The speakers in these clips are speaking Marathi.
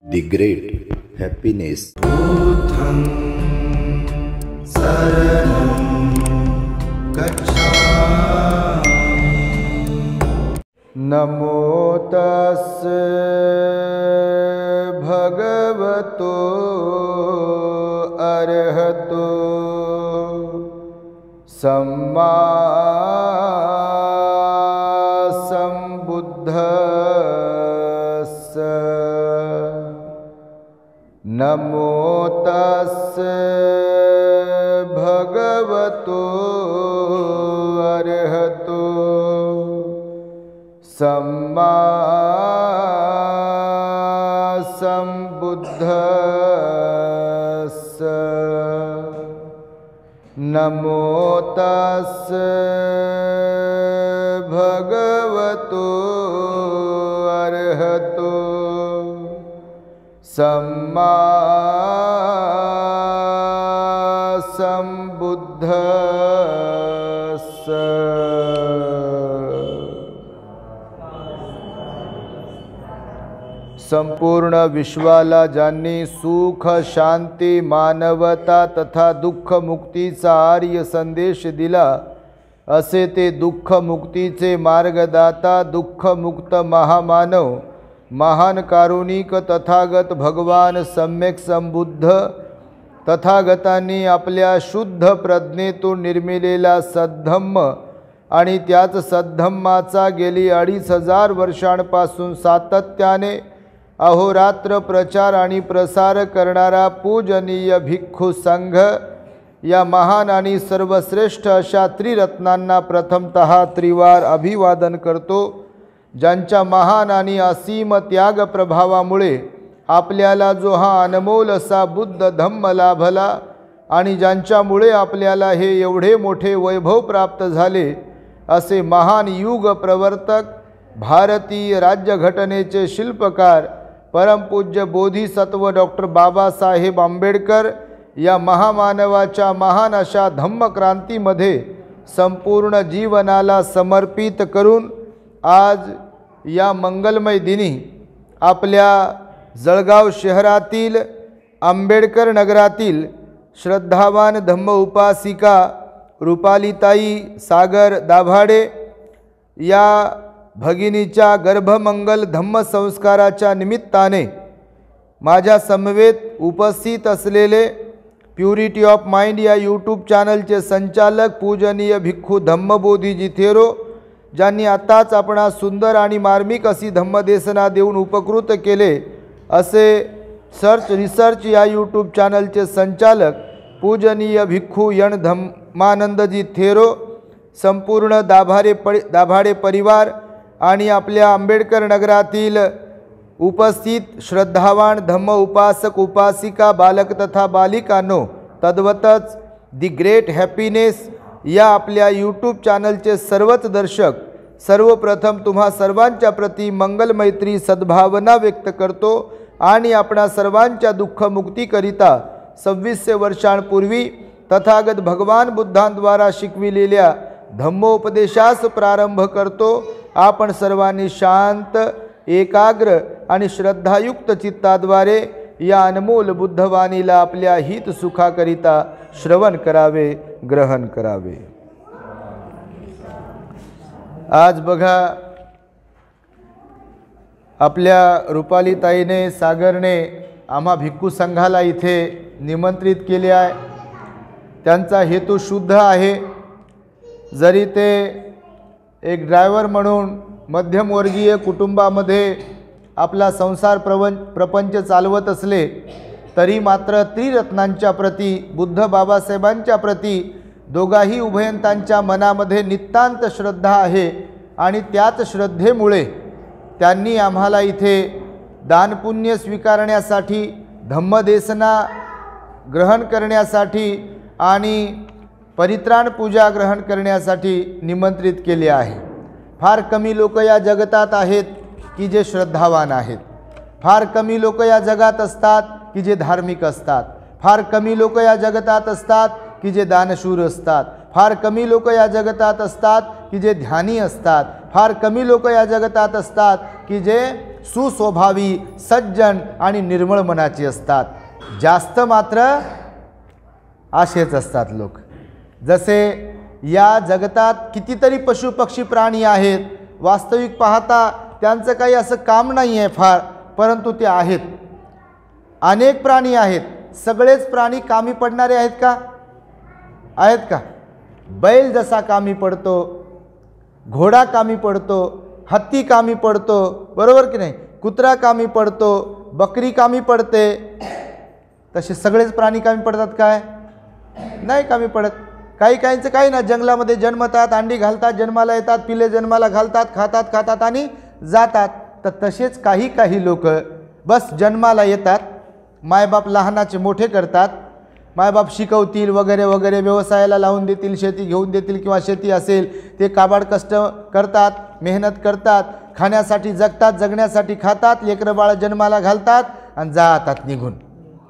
The Great Happiness. बुद्धं शरणं गच्छामि। नमो तस्से भगवतो अरहतो सम्मा संबुद्धस्स। नमो तस्से भगवतो अरहतो सम्मा संबुद्धस्स। नमो तस्से भगवतो अरहतो सम्मा संबुद्धस्स। संपूर्ण विश्वाला ज्यांनी सुख शांती मानवता तथा दुःख मुक्तीचा आर्य संदेश दिला, असे ते दुःख मुक्तीचे मार्गदाता दुःख मुक्त महामानव महान कारुणिक तथागत भगवान सम्यक संबुद्ध तथागतांनी आपल्या शुद्ध प्रज्ञेतून निर्मिलेला सद्धम्म आणि त्याच सद्धम्माचा गेली 2500 वर्षांपासून सातत्याने अहोरात्र प्रचार आणि प्रसार करणारा पूजनीय भिक्खू संघ या महान आणि सर्वश्रेष्ठ अशा त्रिरत्नांना प्रथमतः त्रिवार अभिवादन करतो, ज्यांच्या महान आणि असीम त्याग प्रभावामुळे आपल्याला जो हा अनमोल असा बुद्ध धम्म लाभला आणि ज्यांच्यामुळे आपल्याला हे एवढे मोठे वैभव प्राप्त झाले, असे महान युग प्रवर्तक भारतीय राज्यघटनेचे शिल्पकार परमपूज्य बोधिसत्व डॉक्टर बाबासाहेब आंबेडकर या महामानवाच्या महान अशा धम्मक्रांतीमध्ये संपूर्ण जीवनाला समर्पित करून आज या मंगलमय दिनी आपल्या जळगाव शहरातील आंबेडकर नगरातील श्रद्धावान धम्म उपासिका रुपालीताई सागर दाभाडे या भगिनीच्या गर्भमंगल धम्म संस्काराच्या निमित्ताने माझ्या समवेत उपस्थित असलेले प्युरिटी ऑफ माइंड या यूट्यूब चॅनलचे संचालक पूजनीय भिक्खू धम्मबोधीजी थेरो, ज्यांनी आताच आपणा सुंदर आणि मार्मिक अशी धम्मदेशना देऊन उपकृत केले, असे सर्च रिसर्च या यूट्यूब चॅनलचे संचालक पूजनीय भिक्खू यण धम्मानंदजी थेरो, संपूर्ण दाभाडे परिवार आणि आपल्या आंबेडकर नगरातील उपस्थित श्रद्धावान धम्म उपासक उपासिका बालक तथा बालिकांनो, तद्वतच दी ग्रेट हॅपीनेस या आपल्या यूट्यूब चॅनलचे सर्वच दर्शक, सर्वप्रथम तुम्हा सर्वांच्या प्रती मंगल मैत्री सद्भावना व्यक्त करतो आणि आपणा सर्वांच्या दुःखमुक्तीकरिता 2600 वर्षांपूर्वी तथागत भगवान बुद्धांद्वारा शिकविलेल्या धम्मोपदेशास प्रारंभ करतो। आपण सर्वांनी शांत एकाग्र आणि श्रद्धायुक्त चित्ताद्वारे या अनमोल बुद्धवाणीला आपल्या हित सुखाकरिता श्रवण करावे, ग्रहण करावे। आज बघा, आपल्या रुपालीताईने सागरने आम्हा भिक्खू संघाला इथे निमंत्रित केले आहे। त्यांचा हेतू शुद्ध आहे। जरी ते एक ड्रायव्हर म्हणून मध्यमवर्गीय कुटुंबामध्ये आपला संसार प्रपंच चालवत असले, तरी मात्र त्रिरत्नांच्या प्रती बुद्ध बाबासाहेबांच्या प्रती दोघाही उभयंतांच्या मनामध्ये नितांत श्रद्धा आहे आणि त्याच श्रद्धेमुळे त्यांनी आम्हाला इथे दानपुण्य स्वीकारण्यासाठी, धम्मदेशना ग्रहण करण्यासाठी आणि परित्राण पूजा ग्रहण करण्यासाठी निमंत्रित केले आहे। फार कमी लोक या जगतात आहेत की जे श्रद्धावान आहेत, फार कमी लोक या जगात असतात की जे धार्मिक असतात, फार कमी लोक या जगतात असतात की जे दानशूर असतात, फार कमी लोक या जगतात असतात की जे ध्यानी असतात, फार कमी लोक या जगतात असतात की जे सुस्वभावी, सज्जन आणि निर्मळ मनाचे असतात. जास्त मात्र असेच असतात लोक. जसे या जगतात कितीतरी पशुपक्षी प्राणी आहेत, वास्तविक पाहता त्यांचं काही असं काम नाही आहे फार, परंतु ते आहेत. अनेक प्राणी आहेत. सगळेच प्राणी कामी पडणारे आहेत का? आहेत का? बैल जसा कामी पडतो, घोडा कामी पडतो, हत्ती कामी पडतो, बरोबर की नाही? कुत्रा कामी पडतो, बकरी कामी पडते. तसे सगळेच प्राणी कामी पडतात काय? नाही कामी पडत. काही काहींचं काही ना, जंगलामध्ये जन्मतात, अंडी घालतात, जन्माला येतात, पिले जन्माला घालतात, खातात आणि जातात. तर तसेच काही काही लोक बस जन्माला येतात, मायबाप लहानाचे मोठे करतात, मायबाप शिकवतील वगैरे वगैरे, व्यवसायाला लावून देतील, शेती घेऊन देतील किंवा शेती असेल ते काबाड कष्ट करतात, मेहनत करतात, खाण्यासाठी जगतात, जगण्यासाठी खातात, लेकरं बाळ जन्माला घालतात आणि जातात निघून.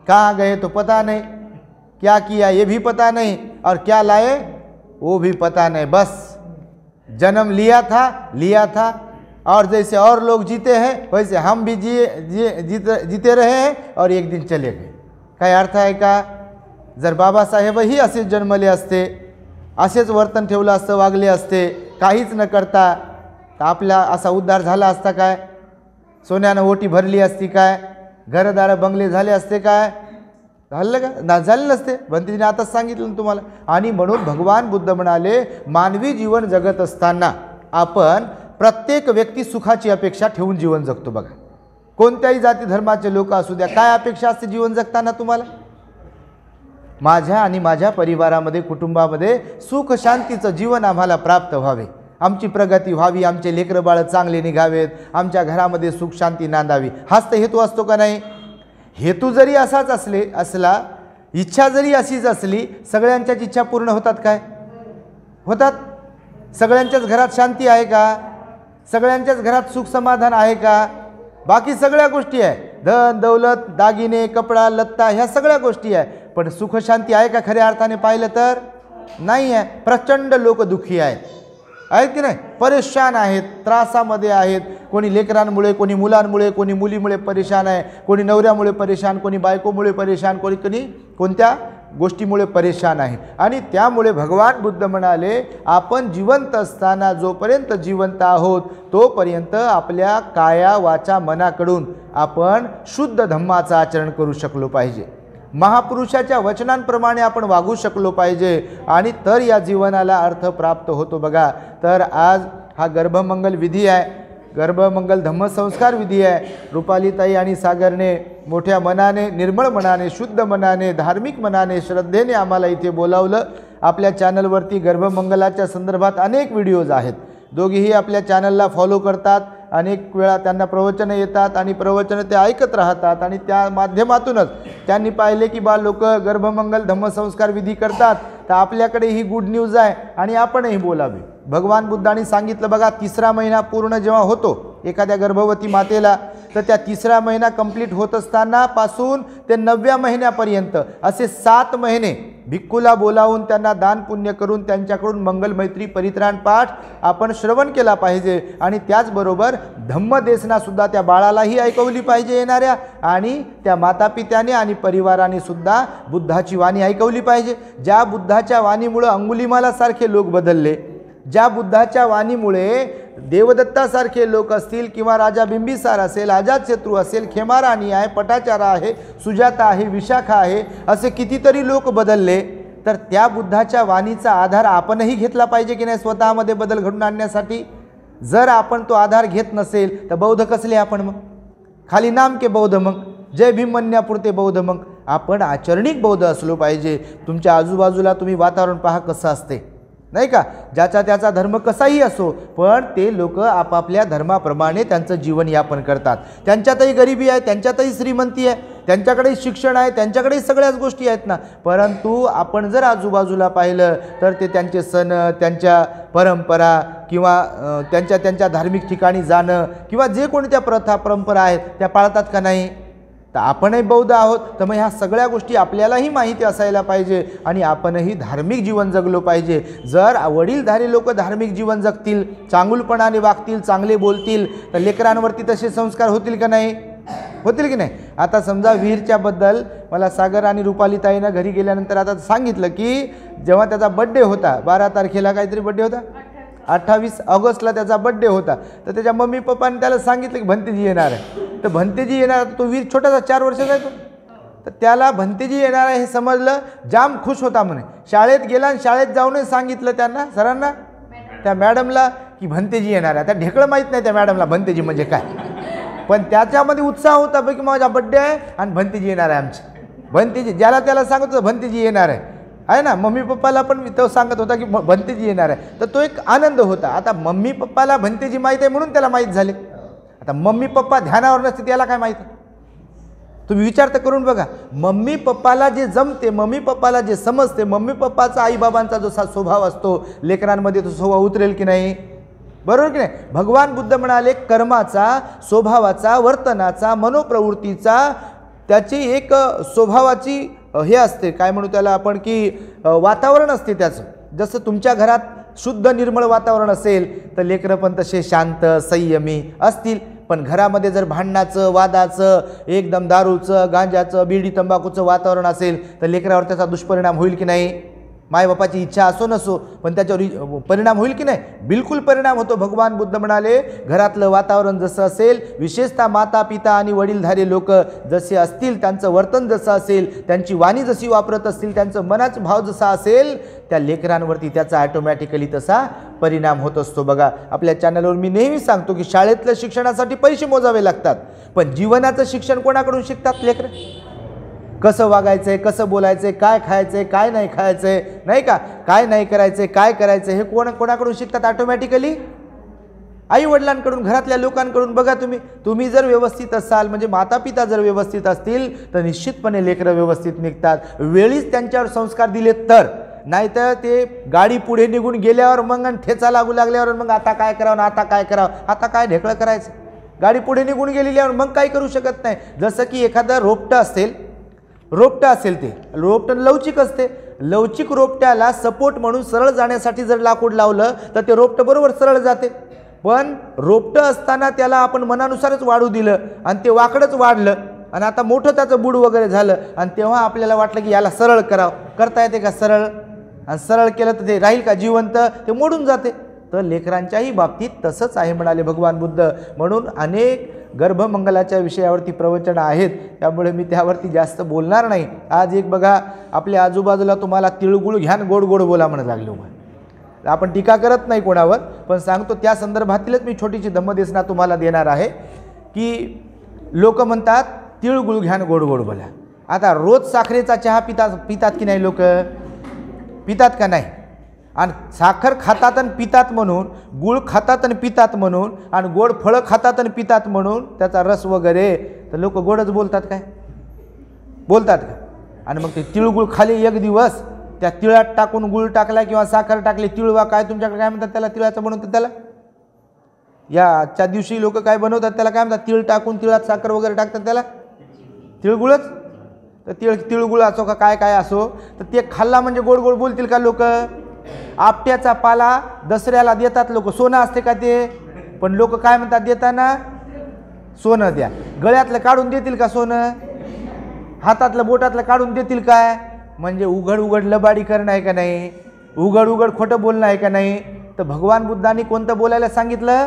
कहाँ गए तो पता नहीं, क्या किया ये भी पता नहीं, और क्या लाए वो भी पता नहीं. बस जन्म लिया था और जैसे और लोग जीते हैं वैसे हम भी जीते रहे हैं और एक दिन चले गए. काय अर्थ आहे का? जर बाबासाहेबही असेच जन्मले असते, असेच वर्तन ठेवलं असतं, वागले असते, काहीच न करता, तर आपला असा उद्धार झाला असता काय? सोन्यानं ओटी भरली असती काय? घरदार बंगले झाले असते काय? झालं का? ना, झाले नसते. बंतीने आताच सांगितलं ना तुम्हाला. आणि म्हणून भगवान बुद्ध म्हणाले, मानवी जीवन जगत असताना आपण प्रत्येक व्यक्ती सुखाची अपेक्षा ठेवून जीवन जगतो. बघा, कोणत्याही जाती धर्माचे लोक असू द्या, काय अपेक्षा असते जीवन जगताना तुम्हाला? माझ्या आणि माझ्या परिवारामध्ये, कुटुंबामध्ये सुख शांतीचं जीवन आम्हाला प्राप्त व्हावे, आमची प्रगती व्हावी, आमचे लेकरं बाळ चांगले निघावेत, आमच्या घरामध्ये सुख शांती नांदावी. हाच तर हेतू असतो का नाही? हेतू जरी असाच असला, इच्छा जरी अशीच असली, सगळ्यांच्याच इच्छा पूर्ण होतात काय? होतात. सगळ्यांच्याच घरात शांती आहे का? सगळ्यांच्याच घरात सुख समाधान आहे का? बाकी सगळ्या गोष्टी आहे, धन दौलत, दागिने, कपडा लत्ता, ह्या सगळ्या गोष्टी आहे, पण सुख शांती आहे का? खऱ्या अर्थाने पाहिलं तर नाही आहे. प्रचंड लोक दुःखी आहेत की नाही? परेशान आहेत, त्रासामध्ये आहेत. कोणी लेकरांमुळे, कोणी मुलांमुळे, कोणी मुलीमुळे परेशान आहे, कोणी नवऱ्यामुळे परेशान, कोणी बायकोमुळे परेशान, कोणी कोणत्या गोष्टीमुळे परेशान आहे. आणि त्यामुळे भगवान बुद्ध म्हणाले, आपण जिवंत असताना, जोपर्यंत जिवंत आहोत तोपर्यंत आपल्या काया वाचा मनाकडून आपण शुद्ध धम्माचं आचरण करू शकलो पाहिजे, महापुरुषाच्या वचनांप्रमाणे आपण वागू शकलो पाहिजे, आणि तर या जीवनाला अर्थ प्राप्त होतो. बघा, तर आज हा गर्भमंगल विधी आहे, गर्भमंगल धम्मसंस्कार विधी आहे. रुपालीताई आणि सागरने मोठ्या मनाने, निर्मळ मनाने, शुद्ध मनाने, धार्मिक मनाने, श्रद्धेने आम्हाला इथे बोलावलं. आपल्या चॅनलवरती गर्भमंगलाच्या संदर्भात अनेक व्हिडिओज आहेत. दोघेही आपल्या चॅनलला फॉलो करतात. अनेक वेळा त्यांना प्रवचनं येतात आणि प्रवचनं ते ऐकत राहतात, आणि त्या माध्यमातूनच त्यांनी पाहिले की बा लोक गर्भमंगल धम्मसंस्कार विधी करतात, तर आपल्याकडे ही गुड न्यूज आहे आणि आपणही बोलावे. भगवान बुद्धांनी सांगितलं बघा, 3रा महिना पूर्ण जेव्हा होतो एखाद्या गर्भवती मातेला, तर त्या 3रा महिना कंप्लीट होत असताना पासून ते 9व्या महिन्यापर्यंत असे 7 महिने भिक्खूला बोलावून त्यांना दान पुण्य करून त्यांच्याकडून मंगलमैत्री परित्राण पाठ आपण श्रवण केला पाहिजे. आणि त्याचबरोबर धम्मदेशनासुद्धा त्या बाळालाही ऐकवली पाहिजे येणाऱ्या, आणि त्या मातापित्याने आणि परिवाराने सुद्धा बुद्धाची वाणी ऐकवली पाहिजे. ज्या बुद्धाच्या वाणीमुळे अंगुलिमालासारखे लोक बदलले, ज्या बुद्धाच्या वाणीमुळे देवदत्तासारखे लोक असतील, किंवा राजा बिंबिसार असेल, अजातशत्रू असेल, खेमाराणी आहे, पटाचारा आहे, सुजाता आहे, विशाखा आहे, असे कितीतरी लोक बदलले, तर त्या बुद्धाच्या वाणीचा आधार आपणही घेतला पाहिजे की नाही स्वतःमध्ये बदल घडून आणण्यासाठी? जर आपण तो आधार घेत नसेल तर बौद्ध कसले आपण? मग खाली नाम के बौद्ध, मग जय भीम म्हणण्यापुरते बौद्ध? मग आपण आचरणिक बौद्ध असलो पाहिजे. तुमच्या आजूबाजूला तुम्ही वातावरण पहा कसं असते, नाही का? ज्याचा त्याचा धर्म कसाही असो, पण ते लोक आपापल्या धर्माप्रमाणे त्यांचं जीवन यापन करतात. त्यांच्यातही गरिबी आहे, त्यांच्यातही श्रीमंती आहे, त्यांच्याकडेही शिक्षण आहे, त्यांच्याकडेही सगळ्याच गोष्टी आहेत ना. परंतु आपण जर आजूबाजूला पाहिलं तर ते त्यांचे सण, त्यांच्या परंपरा, किंवा त्यांच्या धार्मिक ठिकाणी जाणं, किंवा जे कोणत्या प्रथा परंपरा आहेत त्या पाळतात का नाही? तर आपणही बौद्ध आहोत, तर मग ह्या सगळ्या गोष्टी आपल्यालाही माहिती असायला पाहिजे आणि आपणही धार्मिक जीवन जगलो पाहिजे. जर वडीलधारी लोक धार्मिक जीवन जगतील, चांगुलपणाने वागतील, चांगले बोलतील, तर लेकरांवरती तसे संस्कार होतील का नाही? होतील की नाही? आता समजा वीरच्याबद्दल मला सागर आणि रुपालीताईनं घरी गेल्यानंतर आता सांगितलं की जेव्हा त्याचा बड्डे होता, 12 तारखेला काहीतरी बड्डे होता, 28 ऑगस्टला त्याचा बड्डे होता, तर त्याच्या मम्मी पप्पाने त्याला सांगितलं की भंतेजी येणार आहे. तर भंतेजी येणार, तो वीर छोटासा 4 वर्षाचा आहे तो, तर त्याला भंतेजी येणार आहे हे समजलं, जाम खुश होता म्हणे. शाळेत गेला आणि शाळेत जाऊनच सांगितलं त्यांना, सरांना, त्या मॅडमला की भंतेजी येणार आहे. त्या ढेकळं माहीत नाही त्या मॅडमला भंतेजी म्हणजे काय, पण त्याच्यामध्ये उत्साह होता की माझा बड्डे आहे आणि भंतेजी येणार आहे आमची. भंतेजी ज्याला त्याला सांगत होता भंतेजी येणार आहे ना, मम्मी पप्पाला पण तो सांगत होता की भंतेजी येणार आहे, तर तो एक आनंद होता. आता मम्मी पप्पाला भंतेजी माहीत आहे म्हणून त्याला माहीत झाले. आता मम्मी पप्पा ध्यानावर नसते त्याला काय माहीत? तुम्ही विचार तर करून बघा. मम्मी पप्पाला जे जमते, मम्मी पप्पाला जे समजते, मम्मी पप्पाचा आईबाबांचा जो स्वभाव असतो लेकरांमध्ये तो स्वभाव उतरेल की नाही? बरोबर की नाही? भगवान बुद्ध म्हणाले कर्माचा, स्वभावाचा, वर्तनाचा, मनोप्रवृत्तीचा, त्याची एक स्वभावाची हे असते, काय म्हणू त्याला आपण, की वातावरण असते त्याचं. जसं तुमच्या घरात शुद्ध निर्मळ वातावरण असेल तर लेकरं पण तसे शांत संयमी असतील. पण घरामध्ये जर भांडणाचं, वादाचं, एकदम दारूचं, गांजाचं, बीडी तंबाखूचं वातावरण असेल तर लेकरावर त्याचा दुष्परिणाम होईल की नाही? मायबापाची इच्छा असो नसो पण त्याच्यावर परिणाम होईल की नाही? बिलकुल परिणाम होतो. भगवान बुद्ध म्हणाले घरातलं वातावरण जसं असेल, विशेषतः माता पिता आणि वडीलधारी लोक जसे असतील, त्यांचं वर्तन जसं असेल, त्यांची वाणी जशी वापरत असतील, त्यांचं मनाचा भाव जसा असेल, त्या लेकरांवरती त्याचा ऑटोमॅटिकली तसा परिणाम होत असतो. बघा, आपल्या चॅनलवर मी नेहमी सांगतो की शाळेतल्या शिक्षणासाठी पैसे मोजावे लागतात, पण जीवनाचं शिक्षण कोणाकडून शिकतात लेकरं? कसं वागायचं आहे, कसं बोलायचं आहे, काय खायचं आहे, काय नाही खायचं आहे, नाही का, काय नाही करायचं आहे, काय करायचं आहे, हे कोणाकडून शिकतात? ऑटोमॅटिकली आईवडिलांकडून, घरातल्या लोकांकडून. बघा, तुम्ही जर व्यवस्थित असाल, म्हणजे माता पिता जर व्यवस्थित असतील तर निश्चितपणे लेकरं व्यवस्थित निघतात. वेळीच त्यांच्यावर संस्कार दिले तर, नाहीतर ते गाडी पुढे निघून गेल्यावर मग ठेचा लागू लागल्यावर मग आता काय करावं, आता काय करावं, आता काय ढेकळं करायचं. गाडी पुढे निघून गेलेल्यावर मग काही करू शकत नाही. जसं की एखादं रोपटं असेल ते रोपटं लवचिक असते, लवचिक रोपट्याला सपोर्ट म्हणून सरळ जाण्यासाठी जर लाकूड लावलं तर ते रोपटं बरोबर सरळ जाते. पण रोपटं असताना त्याला आपण मनानुसारच वाढू दिलं आणि ते वाकडच वाढलं आणि आता मोठं त्याचं बुड वगैरे झालं आणि तेव्हा आपल्याला वाटलं की याला सरळ करावं. करता येते का सरळ? आणि सरळ केलं तर ते राहील का जिवंत? ते मोडून जाते. तर लेकरांच्याही बाबतीत तसंच आहे म्हणाले भगवान बुद्ध. म्हणून अनेक गर्भमंगलाच्या विषयावरती प्रवचनं आहेत, त्यामुळे मी त्यावरती जास्त बोलणार नाही. आज एक बघा, आपल्या आजूबाजूला तुम्हाला तिळगुळ घ्यान गोड गोड बोला म्हणत लागलो. आपण टीका करत नाही कोणावर, पण सांगतो त्या संदर्भातीलच मी छोटीशी धम्मदेशना तुम्हाला देणार आहे की लोक म्हणतात तिळगुळ घ्यान गोड गोड बोला. आता रोज साखरेचा चहा पितात की नाही? लोक पितात का नाही? आणि साखर खातात आणि पितात म्हणून, गुळ खातात आणि पितात म्हणून, आणि गोड फळं खातात आणि पितात म्हणून त्याचा रस वगैरे, तर लोक गोडच बोलतात काय? बोलतात का? आणि मग ते तिळगुळ खाली एक दिवस त्या तिळात टाकून गुळ टाकला किंवा साखर टाकली, तिळवा काय तुमच्याकडे काय म्हणतात त्याला? तिळाचं बनवतात त्याला. या आजच्या दिवशी लोक काय बनवतात त्याला काय म्हणतात? तिळ टाकून तिळात साखर वगैरे टाकतात त्याला तिळगुळच. तर तिळगुळ असो का काय काय असो, तर ते खाल्ला म्हणजे गोड गोड बोलतील का लोक? आपट्याचा पाला दसऱ्याला देतात लोक, सोनं असते का ते? पण लोक काय म्हणतात देताना? सोनं द्या. गळ्यातलं काढून देतील का सोनं? हातातलं बोटातलं काढून देतील काय? म्हणजे उघड उघड लबाडी करणं आहे का नाही? उघड उघड खोटं बोलणं आहे का नाही? तर भगवान बुद्धांनी कोणतं बोलायला सांगितलं?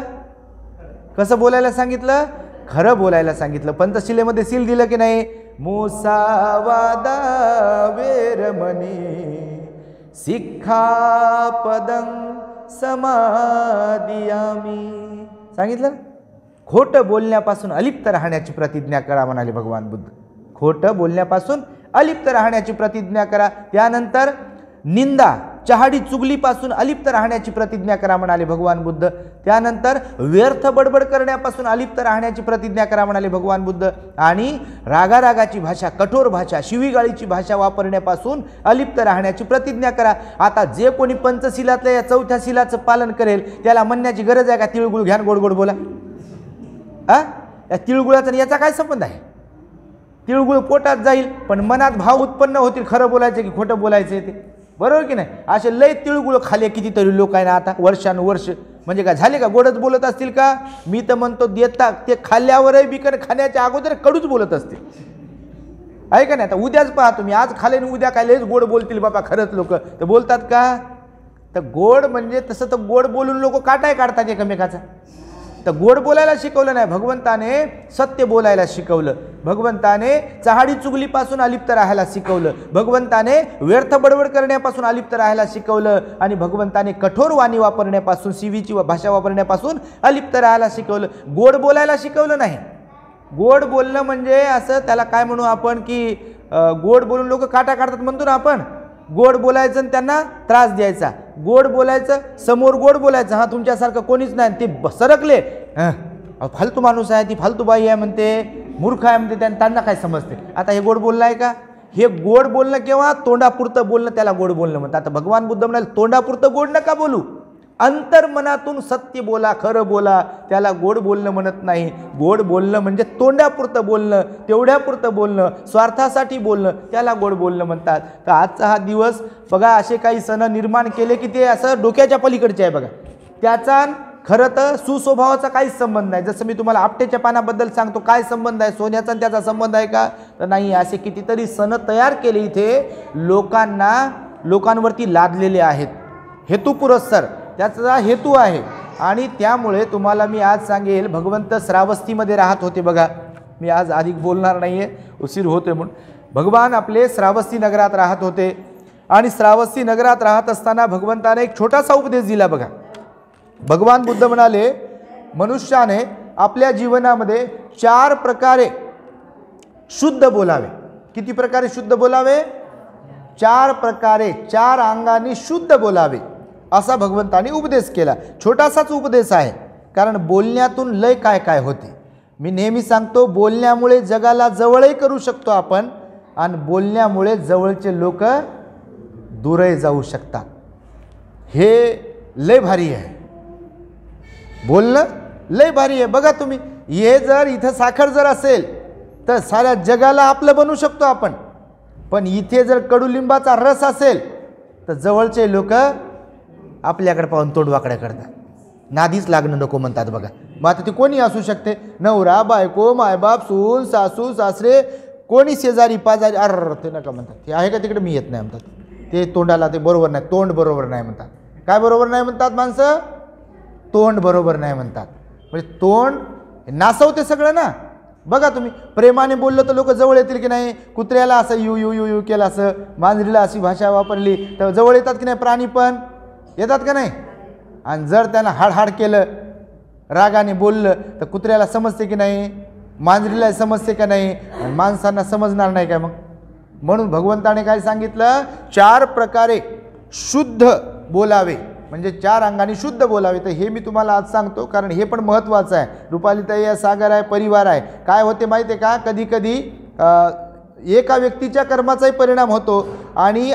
कसं बोलायला सांगितलं? खरं बोलायला सांगितलं. पंचशिलेमध्ये सील दिलं की नाही? मुसावादा वेरमणी सिक्खापदं समादियामी. सांगितलं. खोटं बोलण्यापासून अलिप्त राहण्याची प्रतिज्ञा करा म्हणाले भगवान बुद्ध. खोटं बोलण्यापासून अलिप्त राहण्याची प्रतिज्ञा करा. त्यानंतर निंदा चहाडी चुगलीपासून अलिप्त राहण्याची प्रतिज्ञा करा म्हणाले भगवान बुद्ध. त्यानंतर व्यर्थ बडबड करण्यापासून अलिप्त राहण्याची प्रतिज्ञा करा म्हणाले भगवान बुद्ध. आणि रागारागाची भाषा, कठोर भाषा, शिवीगाळीची भाषा वापरण्यापासून अलिप्त राहण्याची प्रतिज्ञा करा. आता जे कोणी पंचशिलातल्या या चौथ्या शिलाचं पालन करेल त्याला म्हणण्याची गरज आहे का तिळगुळ घ्यान गोड गोड बोला? या तिळगुळाचा याचा काय संबंध आहे? तिळगुळ पोटात जाईल पण मनात भाव उत्पन्न होतील खरं बोलायचं की खोटं बोलायचं ते, बरोबर की नाही. असे लय तिळगुळ खाले कितीतरी लोक आहे ना आता वर्षानुवर्ष, म्हणजे काय झाले का गोडच बोलत असतील का. मी तर म्हणतो देता ते खाल्ल्यावरही बिकन खाण्याच्या अगोदर कडूच बोलत असतील, आहे का नाही. आता उद्याच पहा तुम्ही, आज खाले आणि उद्या काय लयच गोड बोलतील बाबा खरंच लोक, तर बोलतात का. तर गोड म्हणजे तसं तर गोड बोलून लोक काटाय काढतात एकमेकाचा. तर गोड बोलायला शिकवलं नाही, भगवंताने सत्य बोलायला शिकवलं, भगवंताने चहाडी चुगलीपासून अलिप्त राहायला शिकवलं, भगवंताने व्यर्थ बडबड करण्यापासून अलिप्त राहायला शिकवलं, आणि भगवंताने कठोर वाणी वापरण्यापासून शिवीची भाषा वापरण्यापासून अलिप्त राहायला शिकवलं. गोड बोलायला शिकवलं नाही. गोड बोलणं म्हणजे असं त्याला काय म्हणू आपण की गोड बोलून लोक काटा काढतात म्हणतो ना आपण. गोड बोलायचं आणि त्यांना त्रास द्यायचा, गोड बोलायचं समोर गोड बोलायचं, हां तुमच्यासारखं कोणीच नाही, ते सरकले फालतू माणूस आहे, ती फालतू बाई आहे म्हणते, मूर्ख आहे म्हणते, त्यांना काय समजते. आता हे गोड बोलणं आहे का. हे गोड बोलणं केव्हा तोंडापुरतं बोलणं त्याला गोड बोलणं म्हणतात. आता भगवान बुद्ध म्हणाले तोंडापुरतं गोड नका बोलू, अंतर्मनातून सत्य बोला, खरं बोला, त्याला गोड बोलणं म्हणत नाही. गोड बोलणं म्हणजे तोंडापुरतं बोलणं, तेवढ्यापुरतं बोलणं, स्वार्थासाठी बोलणं, त्याला गोड बोलणं म्हणतात. तर आजचा हा दिवस बघा असे काही सण निर्माण केले की ते असं डोक्याच्या पलीकडचे आहे बघा. त्याचा खरं तर सुस्वभावाचा काहीच संबंध नाही. जसं मी तुम्हाला आपटेच्या पानाबद्दल सांगतो, काय संबंध आहे, सोन्याचा आणि त्याचा संबंध आहे का, तर नाही. असे कितीतरी सण तयार केले इथे लोकांवरती लादलेले आहेत हेतुपुरस्सर, त्याचा हेतू आहे. आणि त्यामुळे तुम्हाला मी आज सांगेल, भगवंत श्रावस्तीमध्ये राहत होते बघा. मी आज अधिक बोलणार नाही आहे, उशीर होते म्हणून. भगवान आपले श्रावस्ती नगरात राहत होते, आणि श्रावस्ती नगरात राहत असताना भगवंताने एक छोटासा उपदेश दिला बघा. भगवान बुद्ध म्हणाले, मनुष्याने आपल्या जीवनामध्ये 4 प्रकारे शुद्ध बोलावे. किती प्रकारे शुद्ध बोलावे. 4 प्रकारे, 4 अंगाने शुद्ध बोलावे, असा भगवंताने उपदेश केला. छोटासाच उपदेश आहे, कारण बोलण्यातून लय काय काय होते. मी नेहमी सांगतो, बोलण्यामुळे जगाला जवळही करू शकतो आपण, आणि बोलण्यामुळे जवळचे लोक दूरही जाऊ शकतात. हे लय भारी आहे, बोलणं लय भारी आहे. बघा तुम्ही, हे जर इथं साखर जर असेल तर साऱ्या जगाला आपलं बनवू शकतो आपण, पण इथे जर कडुलिंबाचा रस असेल तर जवळचे लोक आपल्याकडे पाहून तोंडवाकड्या करतात, नादीच लागणं नको म्हणतात बघा. मग आता ती कोणी असू शकते, नवरा बायको मायबाप सून सासू सासरे, कोणी शेजारी पाजारी, अर ते नका म्हणतात, ते आहे का तिकडे मी येत नाही म्हणतात, ते तोंडाला ते बरोबर नाही, तोंड बरोबर नाही म्हणतात. काय बरोबर नाही म्हणतात माणसं, तोंड बरोबर नाही म्हणतात. म्हणजे तोंड नासवते सगळं ना. बघा तुम्ही, प्रेमाने बोललं तर लोक जवळ येतील की नाही. कुत्र्याला असं यू यू यू यू केलं, असं मांजरीला अशी भाषा वापरली तर जवळ येतात की नाही. प्राणी पण येतात का नाही. आणि जर त्यांना हाड केलं, रागाने बोललं तर कुत्र्याला समजते की नाही, मांजरीला समजते का नाही, आणि माणसांना समजणार नाही काय मग. म्हणून भगवंताने काय सांगितलं, 4 प्रकारे शुद्ध बोलावे, म्हणजे 4 अंगाने शुद्ध बोलावे. तर हे मी तुम्हाला आज सांगतो, कारण हे पण महत्त्वाचं आहे. रुपालीताई आहे, सागर आहे, परिवार आहे. काय होते माहिती आहे का, कधी कधी एका व्यक्तीच्या कर्माचाही परिणाम होतो आणि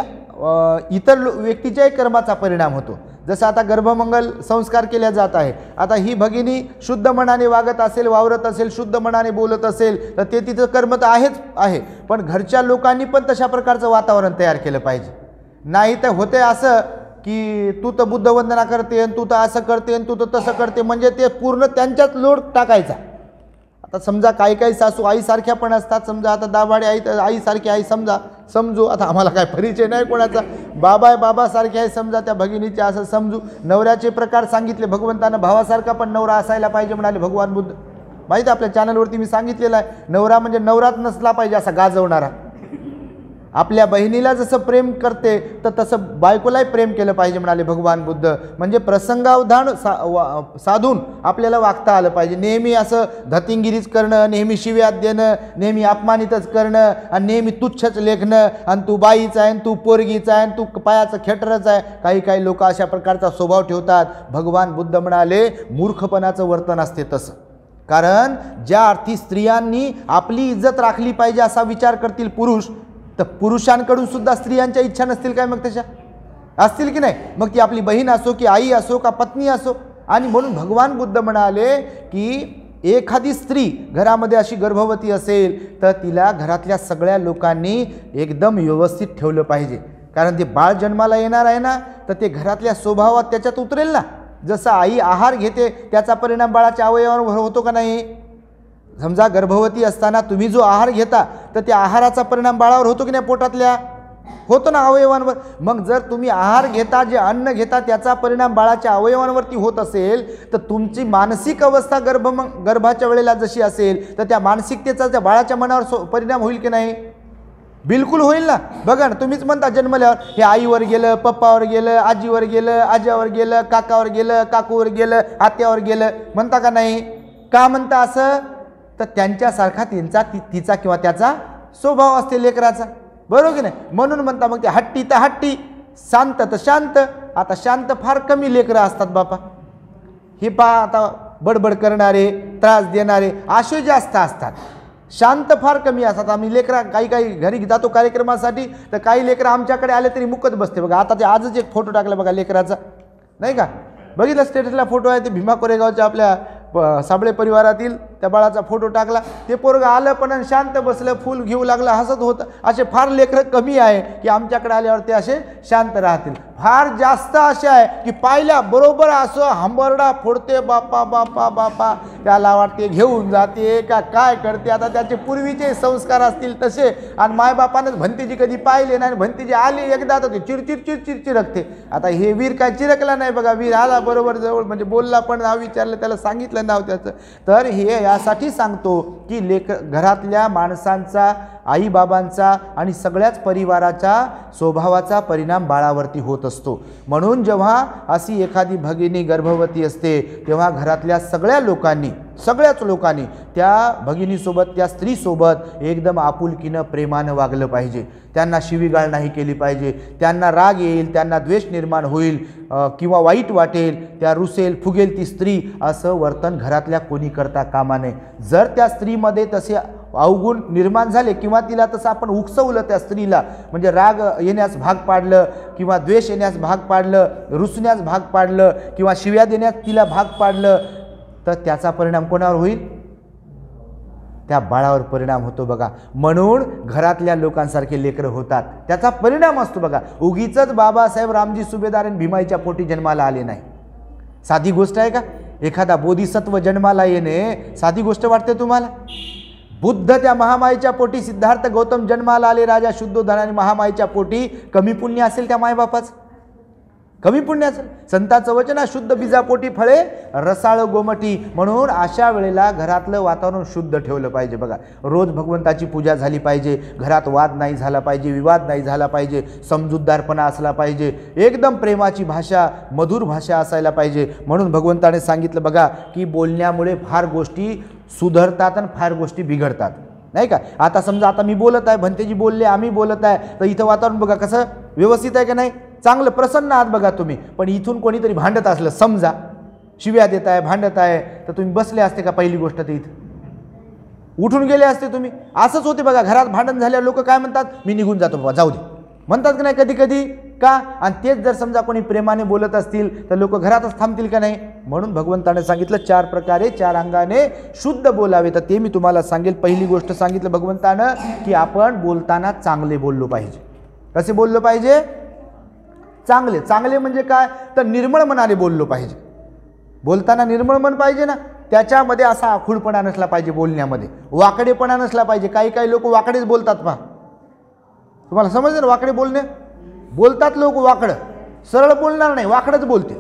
इतर व्यक्तीच्याही कर्माचा परिणाम होतो. जसं आता गर्भमंगल संस्कार केल्या जात आहे. आता ही भगिनी शुद्ध मनाने वागत असेल, वावरत असेल, शुद्ध मनाने बोलत असेल, तर ते तिचं कर्म तर आहेच आहे, पण घरच्या लोकांनी पण तशा प्रकारचं वातावरण तयार केलं पाहिजे. नाही तर होते असं की तू तर बुद्धवंदना करते आणि तू तर असं करते आणि तू तर तसं करते, म्हणजे ते पूर्ण त्यांच्यात लोड टाकायचा. आता समजा काही काही सासू आईसारख्या पण असतात. समजा आता दाभाडे आईसारखी आई समजू, आता आम्हाला काय परिचय नाही कोणाचा, बाबासारखी आहे समजा, त्या भगिनीचे असं समजू. नवऱ्याचे प्रकार सांगितले भगवंतानं, भावासारखा पण नवरा असायला पाहिजे म्हणाले भगवान बुद्ध. माहिती आपल्या चॅनलवरती मी सांगितलेलं आहे, नवरा म्हणजे नवराच नसला पाहिजे असा गाजवणारा. आपल्या बहिणीला जसं प्रेम करते तर तसं बायकोलाही प्रेम केलं पाहिजे म्हणाले भगवान बुद्ध. म्हणजे प्रसंगावधान साधून आपल्याला वागता आलं पाहिजे. नेहमी असं धतिंगिरीच करणं, नेहमी शिव्यात देणं, नेहमी अपमानितच करणं, आणि नेहमी तुच्छच लेखणं, आणि तू बाईच आहे, तू पोरगीच आहे, तू पायाचं खेटरच आहे. काही लोक अशा प्रकारचा स्वभाव ठेवतात. भगवान बुद्ध म्हणाले मूर्खपणाचं वर्तन असते तसं. कारण ज्या अर्थी स्त्रियांनी आपली इज्जत राखली पाहिजे असा विचार करतील पुरुष, तर पुरुषांकडून सुद्धा स्त्रियांच्या इच्छा नसतील काय मग, तशा असतील की नाही. मग ती आपली बहीण असो की आई असो का पत्नी असो. आणि म्हणून भगवान बुद्ध म्हणाले की एखादी स्त्री घरामध्ये अशी गर्भवती असेल तर तिला घरातल्या सगळ्या लोकांनी एकदम व्यवस्थित ठेवलं पाहिजे, कारण ते बाळ जन्माला येणार आहे ना, तर ते घरातल्या स्वभावात त्याच्यात उतरेल ना. जसं आई आहार घेते त्याचा परिणाम बाळाच्या अवयवांवर होतो का नाही. समजा गर्भवती असताना तुम्ही जो आहार घेता तर त्या आहाराचा परिणाम बाळावर होतो की नाही, पोटातल्या होतो ना, अवयवांवर. मग जर तुम्ही आहार घेता, जे अन्न घेता, त्याचा परिणाम बाळाच्या अवयवांवरती होत असेल तर तुमची मानसिक अवस्था गर्भाच्या वेळेला जशी असेल तर त्या मानसिकतेचा त्या बाळाच्या मनावर परिणाम होईल की नाही. बिलकुल होईल ना. बघा ना, तुम्हीच म्हणता जन्मल्यावर हे आईवर गेलं, पप्पावर गेलं, आजीवर गेलं, आज्यावर गेलं, काकावर गेलं, काकूवर गेलं, आत्यावर गेलं, म्हणता का नाही. का म्हणता असं, तर त्यांच्यासारखा तिचा किंवा त्याचा स्वभाव असते लेकराचा, बरोबर की नाही. म्हणून म्हणता मग ते हट्टी तर हट्टी, शांत तर शांत. आता शांत फार कमी लेकरं असतात बापा. हे पहा आता बडबड करणारे, त्रास देणारे असे जास्त असतात, शांत फार कमी असतात. आम्ही लेकरा काही घरी जातो कार्यक्रमासाठी तर काही लेकरं आमच्याकडे आले तरी मुकत बसते बघा. आता ते आजच एक फोटो टाकला बघा लेकराचा, नाही का, बघितलं स्टेटसला फोटो आहे ते भीमा कोरेगावच्या आपल्या साबळे परिवारातील त्या बाळाचा फोटो टाकला. ते पोरगं आलं पण शांत बसलं, फूल घेऊ लागलं, हसत होतं. असे फार लेकरं कमी आहे की आमच्याकडे आल्यावर ते असे शांत राहतील. फार जास्त असे आहे की पाहिल्या बरोबर असं हंबरडा फोडते, बापा बापा बापा, त्याला वाटते घेऊन जाते का काय करते. आता त्याचे पूर्वीचे संस्कार असतील तसे, आणि मायबापानंच भंतीजी कधी पाहिले नाही, भंतीजी आली एकदा तर ते चिरचिर चिरकते. आता हे वीर काय चिरकला नाही बघा, वीर आला बरोबर जवळ, म्हणजे बोलला पण नाव विचारलं, त्याला सांगितलं नाव त्याचं. तर हे यासाठी सांगतो की घरातल्या माणसांचा, आईबाबांचा आणि सगळ्याच परिवाराच्या स्वभावाचा परिणाम बाळावरती होत असतो. म्हणून जेव्हा अशी एखादी भगिनी गर्भवती असते तेव्हा घरातल्या सगळ्याच लोकांनी त्या भगिनीसोबत, त्या स्त्रीसोबत एकदम आपुलकीनं प्रेमानं वागलं पाहिजे. त्यांना शिवीगाळ नाही केली पाहिजे. त्यांना राग येईल, त्यांना द्वेष निर्माण होईल किंवा वाईट वाटेल, त्या रुसेल फुगेल ती स्त्री, असं वर्तन घरातल्या कोणी करता कामा नये. जर त्या स्त्रीमध्ये तसे अवगुण निर्माण झाले किंवा तिला तसं आपण उकसवलं, त्या स्त्रीला म्हणजे राग येण्यास भाग पाडलं किंवा द्वेष येण्यास भाग पाडलं, रुसण्यास भाग पाडलं किंवा शिव्या देण्यास तिला भाग पाडलं, तर त्याचा परिणाम कोणावर होईल, त्या बाळावर परिणाम होतो बघा. म्हणून घरातल्या लोकांसारखे लेकरं होतात, त्याचा परिणाम असतो बघा. उगीचच बाबासाहेब रामजी सुभेदार भीमाईच्या पोटी जन्माला आले नाही. साधी गोष्ट आहे का. एखादा बोधिसत्व जन्माला येणे साधी गोष्ट वाटते तुम्हाला. बुद्ध त्या महामाईच्या पोटी, सिद्धार्थ गौतम जन्माला आले राजा शुद्धोधन आणि महामाईच्या पोटी, कमी पुण्य असेल त्या मायबापाचं, कमी पुण्य असेल. संतांचं वचन आहे, शुद्ध बीजापोटी फळे रसाळ गोमटी. म्हणून अशा वेळेला घरातलं वातावरण शुद्ध ठेवलं पाहिजे बघा. रोज भगवंताची पूजा झाली पाहिजे, घरात वाद नाही झाला पाहिजे, विवाद नाही झाला पाहिजे, समजूतदारपणा असला पाहिजे, एकदम प्रेमाची भाषा, मधुर भाषा असायला पाहिजे. म्हणून भगवंताने सांगितलं बघा की बोलण्यामुळे फार गोष्टी सुधारतात आणि फार गोष्टी बिघडतात, नाही का. आता समजा आता मी बोलत आहे, भंतेजी बोलले, आम्ही बोलत आहे, तर इथं वातावरण बघा कसं व्यवस्थित आहे का नाही, चांगलं प्रसन्न आहात बघा तुम्ही. पण इथून कोणीतरी भांडत असलं, समजा शिव्या देत आहे, भांडत आहे, तर तुम्ही बसले असते का, पहिली गोष्ट तर इथं उठून गेले असते तुम्ही. असंच होते बघा, घरात भांडण झाल्यावर लोक काय म्हणतात, मी निघून जातो बाबा, जाऊ दे म्हणतात का नाही कधी कधी का. आणि तेच जर समजा कोणी प्रेमाने बोलत असतील तर लोक घरातच थांबतील का नाही. म्हणून भगवंताने सांगितलं 4 प्रकारे 4 अंगाने शुद्ध बोलावे. तर ते मी तुम्हाला सांगेल. पहिली गोष्ट सांगितलं भगवंतानं की आपण बोलताना चांगले बोललो पाहिजे. कसे बोललो पाहिजे, चांगले. चांगले म्हणजे काय, तर निर्मळ मनाने बोललो पाहिजे. बोलताना निर्मळ मन पाहिजे ना, त्याच्यामध्ये असा आखूडपणा नसला पाहिजे, बोलण्यामध्ये वाकडेपणा नसला पाहिजे. काही लोक वाकडेच बोलतात पहा, तुम्हाला समजलं ना, वाकडे बोलणे बोलतात लोक, वाकडं सरळ बोलणार नाही, वाकडंच बोलतील,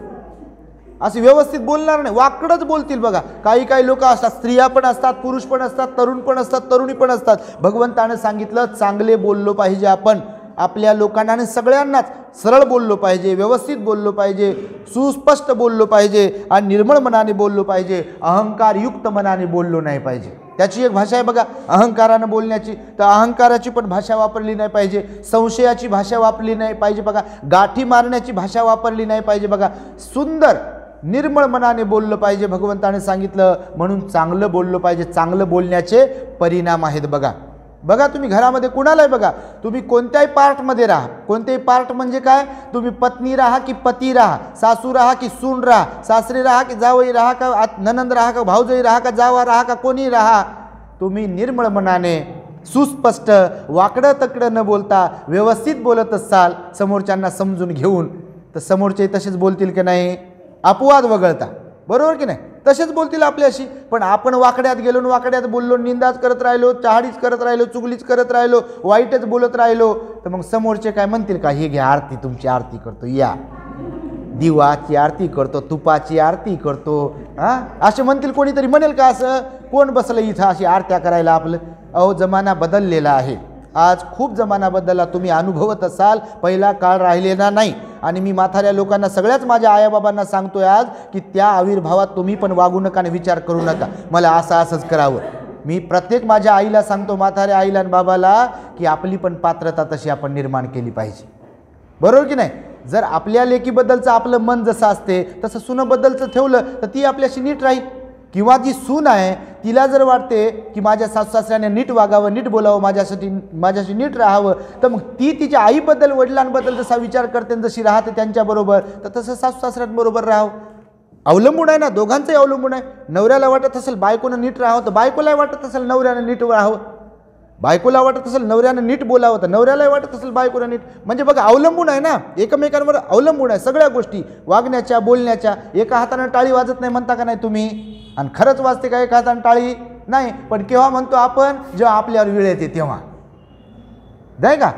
असे व्यवस्थित बोलणार नाही, वाकडंच बोलतील बघा. काही लोक असतात, स्त्रिया पण असतात, पुरुष पण असतात, तरुण पण असतात, तरुणी पण असतात. भगवंतानं सांगितलं चांगले बोललो पाहिजे आपण, आपल्या लोकांना आणि सगळ्यांनाच सरळ बोललो पाहिजे, व्यवस्थित बोललो पाहिजे, सुस्पष्ट बोललो पाहिजे आणि निर्मळ मनाने बोललो पाहिजे. अहंकारयुक्त मनाने बोललो नाही पाहिजे. त्याची एक भाषा आहे बघा अहंकारानं बोलण्याची. तर अहंकाराची पण भाषा वापरली नाही पाहिजे, संशयाची भाषा वापरली नाही पाहिजे बघा, गाठी मारण्याची भाषा वापरली नाही पाहिजे बघा. सुंदर निर्मळ मनाने बोललं पाहिजे भगवंताने सांगितलं. म्हणून चांगलं बोललो पाहिजे. चांगलं बोलण्याचे परिणाम आहेत बघा. बघा तुम्ही घरामध्ये कुणालाही बघा, तुम्ही कोणत्याही पार्टमध्ये राहा, कोणतेही पार्ट म्हणजे काय, तुम्ही पत्नी राहा की पती राहा, सासू राहा की सून राहा, सासरे राहा की जावई राहा, का ननंद राहा का भाऊजाई राहा का जावा राहा का कोणी राहा, तुम्ही निर्मळ मनाने सुस्पष्ट वाकडं तकडं न बोलता व्यवस्थित बोलत असाल समोरच्यांना समजून घेऊन, तर समोरचे तसेच बोलतील की नाही, अपवाद वगळता, बरोबर की नाही, तसेच बोलतील आपल्याशी. पण आपण वाकड्यात गेलो, वाकड्यात बोललो, निंदाच करत राहिलो, चहाडीच करत राहिलो, चुगलीच करत राहिलो, वाईटच बोलत राहिलो, तर मग समोरचे काय म्हणतील का, हे घ्या आरती, तुमची आरती करतो, या दिवाची आरती करतो, तुपाची आरती करतो, हां असे म्हणतील. कोणीतरी म्हणेल का असं, कोण बसलं इथं अशी आरत्या करायला आपलं. अहो जमाना बदललेला आहे, आज खूप जमाना बदलला, तुम्ही अनुभवत असाल, पहिला काळ राहिलेला नाही. आणि मी म्हाताऱ्या लोकांना, सगळ्याच माझ्या आयाबाबांना सांगतोय आज की त्या आविर्भावात तुम्ही पण वागू नका आणि विचार करू नका मला असंच करावं. मी प्रत्येक माझ्या आईला सांगतो, म्हाताऱ्या आईला आणि बाबाला, की आपली पण पात्रता तशी आपण निर्माण केली पाहिजे, बरोबर की नाही. जर आपल्या लेकीबद्दलचं आपलं मन जसं असते तसं सुनाबद्दलचं ठेवलं तर ती आपल्याशी नीट राहील. किंवा जी सून आहे तिला जर वाटते की माझ्या सासू सासऱ्याने नीट वागावं, नीट बोलावं, माझ्याशी नीट राहावं, तर मग ती तिच्या आईबद्दल वडिलांबद्दल जसा विचार करते, जशी राहते त्यांच्याबरोबर, तर तसं सासू सासऱ्यांबरोबर राहावं. अवलंबून आहे ना, दोघांचंही अवलंबून आहे. नवऱ्याला वाटत असेल बायकोनं नीट राहावं तर बायकोलाही वाटत असेल नवऱ्यानं नीट राहावं, बायकोला वाटत असेल नवऱ्यानं नीट बोलावं तर नवऱ्यालाही वाटत असेल बायकोला नीट. म्हणजे बघा अवलंबून आहे ना, एकमेकांवर अवलंबून आहे सगळ्या गोष्टी, वागण्याच्या बोलण्याच्या. एका हातानं टाळी वाजत नाही म्हणता का नाही तुम्ही, आणि खरंच वाजते का एका हातानं टाळी नाही, पण केव्हा म्हणतो आपण, जेव्हा आपल्यावर वेळ येते तेव्हा, नाही का.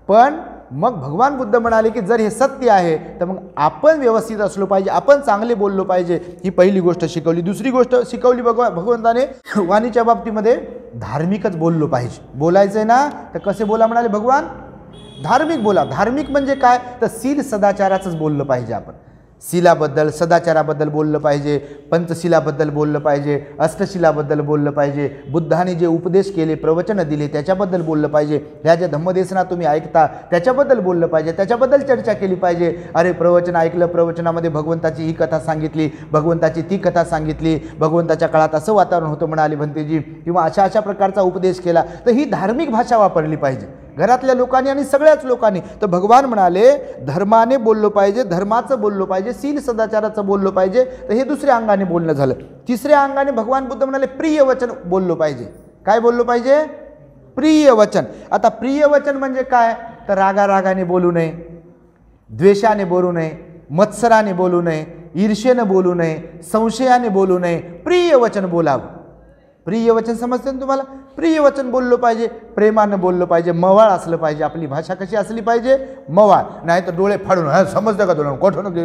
पण मग भगवान बुद्ध म्हणाले की जर हे सत्य आहे तर मग आपण व्यवस्थित असलो पाहिजे, आपण चांगले बोललो पाहिजे, ही पहिली गोष्ट शिकवली. दुसरी गोष्ट शिकवली भगवंताने वाणीच्या बाबतीमध्ये, धार्मिकच बोललो पाहिजे. बोलायचं आहे ना तर कसे बोला म्हणाले भगवान, धार्मिक बोला. धार्मिक म्हणजे काय, तर शील सदाचाराचंच बोललं पाहिजे. आपण शीलाबद्दल, सदाचाराबद्दल बोललं पाहिजे, पंचशिलाबद्दल बोललं पाहिजे, अष्टशिलाबद्दल बोललं पाहिजे, बुद्धाने जे उपदेश केले, प्रवचनं दिले त्याच्याबद्दल बोललं पाहिजे, ह्या ज्या धम्मदेशना तुम्ही ऐकता त्याच्याबद्दल बोललं पाहिजे, त्याच्याबद्दल चर्चा केली पाहिजे. अरे प्रवचन ऐकलं, प्रवचनामध्ये भगवंताची ही कथा सांगितली, भगवंताची ती कथा सांगितली, भगवंताच्या काळात असं वातावरण होतं म्हणाले भंतेजी, किंवा अशा प्रकारचा उपदेश केला, तर ही धार्मिक भाषा वापरली पाहिजे घरातल्या लोकांनी आणि सगळ्याच लोकांनी. तर भगवान म्हणाले धर्माने बोललो पाहिजे, धर्माचं बोललो पाहिजे, शील सदाचाराचं बोललो पाहिजे. तर हे दुसऱ्या अंगाने बोलणं झालं. तिसऱ्या अंगाने भगवान बुद्ध म्हणाले प्रिय वचन बोललो पाहिजे. काय बोललो पाहिजे, प्रिय वचन. आता प्रिय वचन म्हणजे काय, तर रागाने बोलू नये, द्वेषाने बोलू नये, मत्सराने बोलू नये, ईर्ष्येने बोलू नये, संशयाने बोलू नये, प्रिय वचन बोलावं. प्रिय वचन समजते ना तुम्हाला, प्रिय वचन बोललो पाहिजे, प्रेमानं बोललं पाहिजे, मवाळ असलं पाहिजे. आपली भाषा कशी असली पाहिजे, मवाळ. नाही तर डोळे फाडून, हा समजतं का तुला,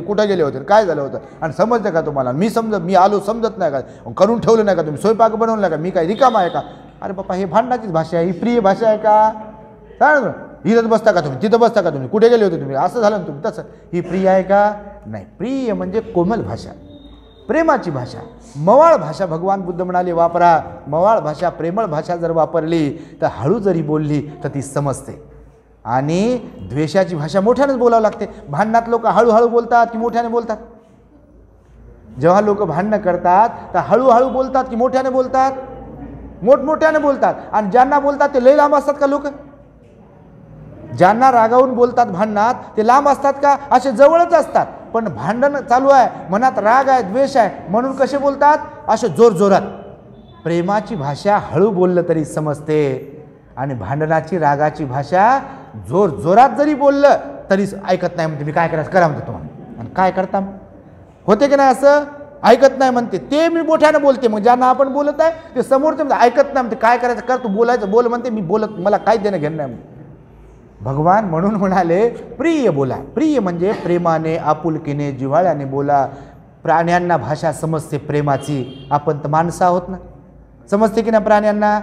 कुठं गेले होते, काय झालं होतं, आणि समजतं का तुम्हाला, मी आलो समजत नाही का, करून ठेवलं नाही का तुम्ही, स्वयंपाक बनवलं का, मी काय रिकामा आहे का. अरे बापा, हे भांडणाचीच भाषा आहे, ही प्रिय भाषा आहे का. सांग, इथं बसता का तुम्ही, तिथं बसता का तुम्ही, कुठे गेले होते तुम्ही, असं झालं ना तुम्ही तसं, ही प्रिय आहे का नाही. प्रिय म्हणजे कोमल भाषा, प्रेमाची भाषा, मवाळ भाषा. भगवान बुद्ध म्हणाले वापरा मवाळ भाषा, प्रेमळ भाषा जर वापरली तर हळू जरी बोलली तर ती समजते. आणि द्वेषाची भाषा मोठ्यानेच बोलावं लागते. भांडणात लोक हळूहळू बोलतात की मोठ्याने बोलतात, जेव्हा लोक भांडणं करतात तर हळूहळू बोलतात की मोठ्याने बोलतात, मोठमोठ्याने बोलतात. आणि ज्यांना बोलतात ते लय लांब असतात का लोक, ज्यांना रागावून बोलतात भांडणात ते लांब असतात का, असे जवळच असतात. पण भांडण चालू आहे, मनात राग आहे, द्वेष आहे, म्हणून कसे बोलतात, असे जोरजोरात. प्रेमाची भाषा हळू बोललं तरी समजते, आणि भांडणाची रागाची भाषा जोरजोरात जरी बोललं तरी ऐकत नाही म्हणते. मी काय करायचं करा म्हणते तुम्हाला, आणि काय करता होते की नाही, असं ऐकत नाही म्हणते. ते मी मोठ्यानं बोलते, मग ज्यांना आपण बोलत आहे ते समोरचे म्हणते ऐकत नाही म्हणते. काय करायचं कर, तू बोलायचं बोल म्हणते, मी बोलत, मला काय देणं घेणं नाही म्हणते. भगवान म्हणून म्हणाले प्रिय बोला. प्रिय म्हणजे प्रेमाने, आपुलकीने, जिव्हाळ्याने बोला. प्राण्यांना भाषा समजते प्रेमाची, आपण तर माणसं आहोत ना, समजते की ना प्राण्यांना,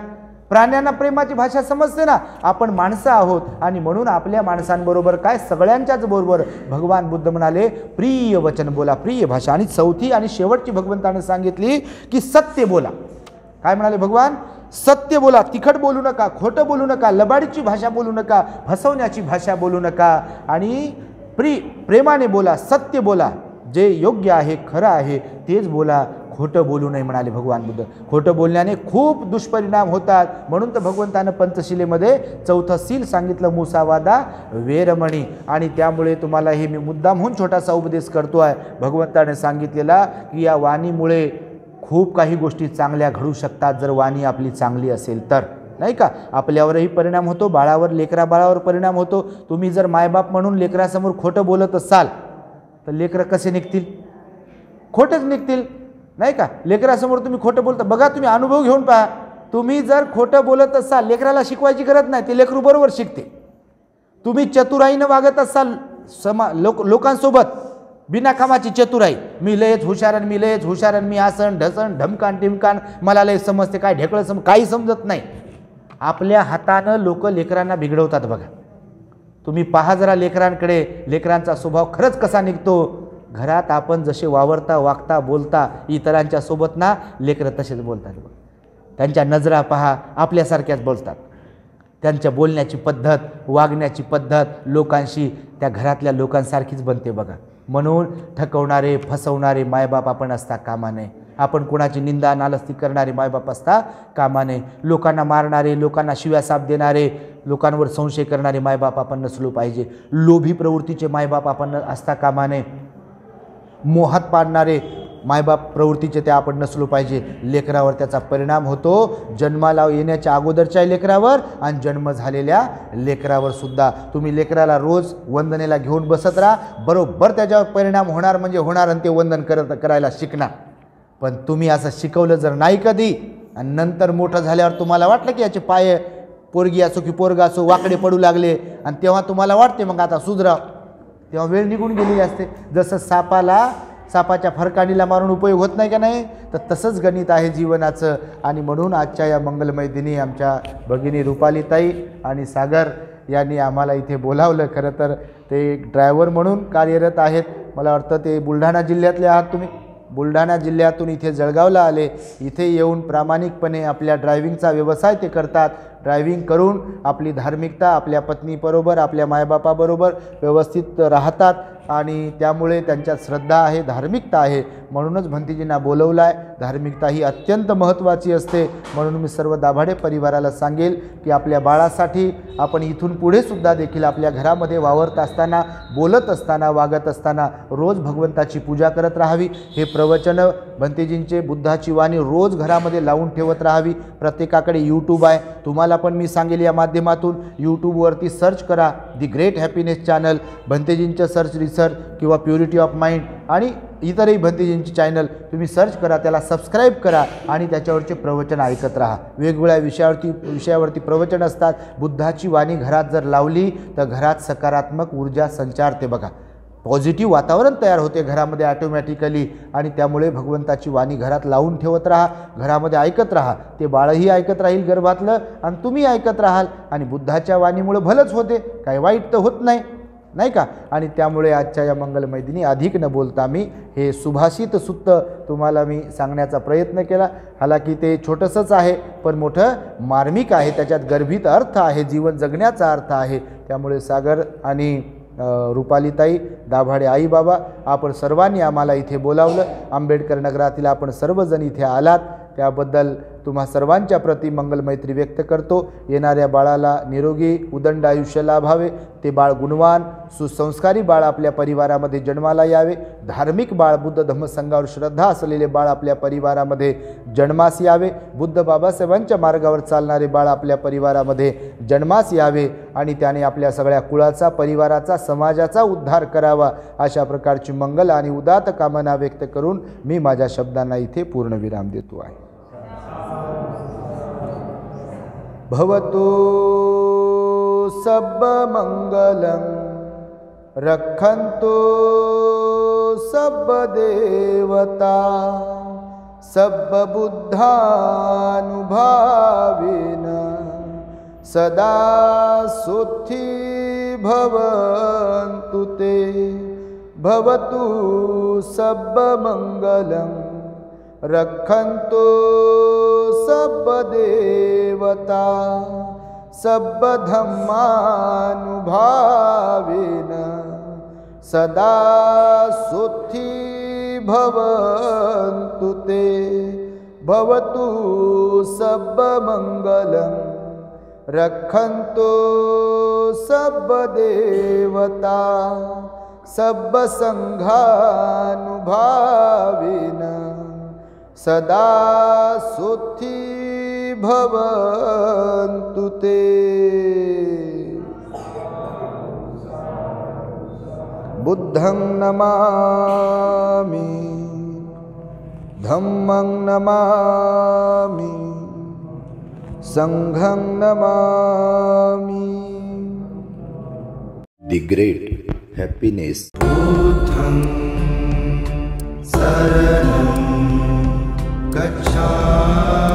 प्राण्यांना प्रेमाची भाषा समजते ना, आपण माणसं आहोत. आणि म्हणून आपल्या माणसांबरोबर काय, सगळ्यांच्याच बरोबर भगवान बुद्ध म्हणाले प्रिय वचन बोला, प्रिय भाषा. आणि चौथी आणि शेवटची भगवंताने सांगितली की सत्य बोला. काय म्हणाले भगवान, सत्य बोला, तिखट बोलू नका, खोटं बोलू नका, लबाडीची भाषा बोलू नका, फसवण्याची भाषा बोलू नका. आणि प्रेमाने बोला, सत्य बोला, जे योग्य आहे, खरं आहे तेच बोला, खोटं बोलू नये म्हणाले भगवान बुद्ध. खोटं बोलण्याने खूप दुष्परिणाम होतात. म्हणून तर भगवंतानं पंचशिलेमध्ये चौथं सील सांगितलं, मुसावादा वेरमणी. आणि त्यामुळे तुम्हाला हे मी मुद्दामहून छोटासा उपदेश करतो आहे. भगवंताने सांगितलेला की या वाणीमुळे खूप काही गोष्टी चांगल्या घडू शकतात जर वाणी आपली चांगली असेल तर, नाही का. आपल्यावरही परिणाम होतो, बाळावर, लेकरा बाळावर परिणाम होतो. तुम्ही जर मायबाप म्हणून लेकरासमोर खोटं बोलत असाल तर लेकरं कसे निघतील? खोटंच निघतील, नाही का. लेकरासमोर तुम्ही खोटं बोलता, बघा तुम्ही अनुभव घेऊन पहा. तुम्ही जर खोटं बोलत असाल, लेकराला शिकवायची गरज नाही, ते लेकरू बरोबर शिकते. तुम्ही चतुराईनं वागत असाल लोकांसोबत, बिना कामाची चतुराई, मी लयच हुशारन, मी लयच हुशारन, मी आसन ढसन ढमकान टिमकान, मला लय समजते, काय ढेकळं काही समजत नाही. आपल्या हातानं लोक लेकरांना बिघडवतात बघा. तुम्ही पहा जरा लेकरांकडे, लेकरांचा स्वभाव खरंच कसा निघतो. घरात आपण जसे वावरता, वागता, बोलता इतरांच्या सोबत ना, लेकरं तसेच बोलतात. त्यांच्या नजरा पहा, आपल्यासारख्याच बोलतात. त्यांच्या बोलण्याची पद्धत, वागण्याची पद्धत लोकांशी त्या घरातल्या लोकांसारखीच बनते बघा. म्हणून ठकवणारे, फसवणारे मायबाप आपण असता कामा नये. आपण कोणाची निंदा नालस्ती करणारे मायबाप असता कामा नये. लोकांना मारणारे, लोकांना शिव्यासाप देणारे, लोकांवर संशय करणारे मायबाप आपण नसलो पाहिजे. लोभी प्रवृत्तीचे मायबाप आपण असता कामा नये. मोहात पाडणारे मायबाप प्रवृत्तीचे ते आपण नसलो पाहिजे. लेकरावर त्याचा परिणाम होतो, जन्माला येण्याच्या अगोदरच्या लेकरावर आणि जन्म झालेल्या लेकरावर सुद्धा. तुम्ही लेकराला रोज वंदनेला घेऊन बसत राहा, बरोबर त्याच्यावर परिणाम होणार म्हणजे होणार, आणि ते वंदन करायला शिकणार. पण तुम्ही असं शिकवलं जर नाही कधी, आणि नंतर मोठं झाल्यावर तुम्हाला वाटलं की याचे पाय, पोरगी असो की पोरगा असो, वाकडे पडू लागले, आणि तेव्हा तुम्हाला वाटते मग आता सुधराव, तेव्हा वेळ निघून गेलेली असते. जसं सापाच्या फरकाणीला मारून उपयोग होत नाही का नाही, तर तसंच गणित आहे जीवनाचं. आणि म्हणून आजच्या या मंगलमय दिनी आमच्या भगिनी रुपालीताई आणि सागर यांनी आम्हाला इथे बोलावलं. खरं तर ते एक ड्रायव्हर म्हणून कार्यरत आहेत. मला वाटतं ते बुलढाणा जिल्ह्यातले आहात तुम्ही. बुलढाणा जिल्ह्यातून इथे जळगावला आले. इथे येऊन प्रामाणिकपणे आपल्या ड्रायव्हिंगचा व्यवसाय ते करतात. ड्रायव्हिंग करून आपली धार्मिकता आपल्या पत्नीबरोबर, आपल्या मायबापाबरोबर व्यवस्थित राहतात. आणि त्यामुळे त्यांच्यात श्रद्धा आहे, धार्मिकता आहे. म्हणूनच भंतीजींना बोलवलं आहे. धार्मिकता ही अत्यंत महत्त्वाची असते. म्हणून मी सर्व दाभाडे परिवाराला सांगेल की आपल्या बाळासाठी आपण इथून पुढे सुद्धा देखील आपल्या घरामध्ये वावरत असताना, बोलत असताना, वागत असताना रोज भगवंताची पूजा करत राहावी. हे प्रवचनं भंतेजींचे, बुद्धाची वाणी रोज घरामध्ये लावून ठेवत राहावी. प्रत्येकाकडे यूट्यूब आहे. तुम्हाला पण मी सांगेल या माध्यमातून यूट्यूबवरती सर्च करा दी ग्रेट हॅपीनेस चॅनल, भंतेजींचं सर्च रिसर्च किंवा प्युरिटी ऑफ माइंड आणि इतरही भंतेजींची चॅनल तुम्ही सर्च करा, त्याला सबस्क्राईब करा आणि त्याच्यावरचे प्रवचन ऐकत राहा. वेगवेगळ्या विषयावरती प्रवचन असतात. बुद्धाची वाणी घरात जर लावली तर घरात सकारात्मक ऊर्जा संचारते बघा. पॉझिटिव्ह वातावरण तयार होते घरामध्ये ऑटोमॅटिकली. आणि त्यामुळे भगवंताची वाणी घरात लावून ठेवत राहा, घरामध्ये ऐकत राहा. ते बाळही ऐकत राहील गर्भातलं आणि तुम्ही ऐकत राहाल. आणि बुद्धाच्या वाणीमुळे भलंच होते, काही वाईट तर होत नाही, नाही का. आणि त्यामुळे आजच्या या मंगलमय दिनी अधिक न बोलता मी हे सुभाषित सुत्त तुम्हाला मी सांगण्याचा प्रयत्न केला. हालाकी ते छोटंसंच आहे पण मोठं मार्मिक आहे. त्याच्यात गर्भित अर्थ आहे, जीवन जगण्याचा अर्थ आहे. त्यामुळे सागर आणि रुपालीताई, दाभाडे आई बाबा, आपण सर्वांनी आम्हाला इथे बोलावलं. आंबेडकर नगरातील आपण सर्वजण इथे आलात त्याबद्दल तुम्हा सर्वांच्या प्रति मंगलमैत्री व्यक्त करतो. येणाऱ्या बाळाला निरोगी उदंड आयुष्य लाभावे. ते बाळ गुणवान, सुसंस्कारी बाळ आपल्या परिवारामध्ये जन्माला यावे. धार्मिक बाळ, बुद्ध धम्मसंघावर श्रद्धा असलेले बाळ आपल्या परिवारामध्ये जन्मास यावे. बुद्ध बाबासाहेबांच्या मार्गावर चालणारे बाळ आपल्या परिवारामध्ये जन्मास यावे आणि त्याने आपल्या सगळ्या कुळाचा, परिवाराचा, समाजाचा उद्धार करावा. अशा प्रकारची मंगल आणि उदात्त कामना व्यक्त करून मी माझ्या शब्दांना इथे पूर्णविराम देतो आहे. भवतु सब मंगलं रक्षन्तु सब देवता सब बुद्धानुभावेन सदा सुखी भवन्तु ते. भवतु सब मंगलं रक्षन्तु सब देवता सब धम्मानुभावेन सदा सुखी भवन्तु ते भवतु सर्वमङ्गलं रक्षन्तु सर्वदेवता सर्वसङ्घानुभावेन सदा सुखी भवन्तु ते। बुद्धं नमामि धम्मं नमामि संघं नमामि। The great happiness. बुद्धं शरणं गच्छामि।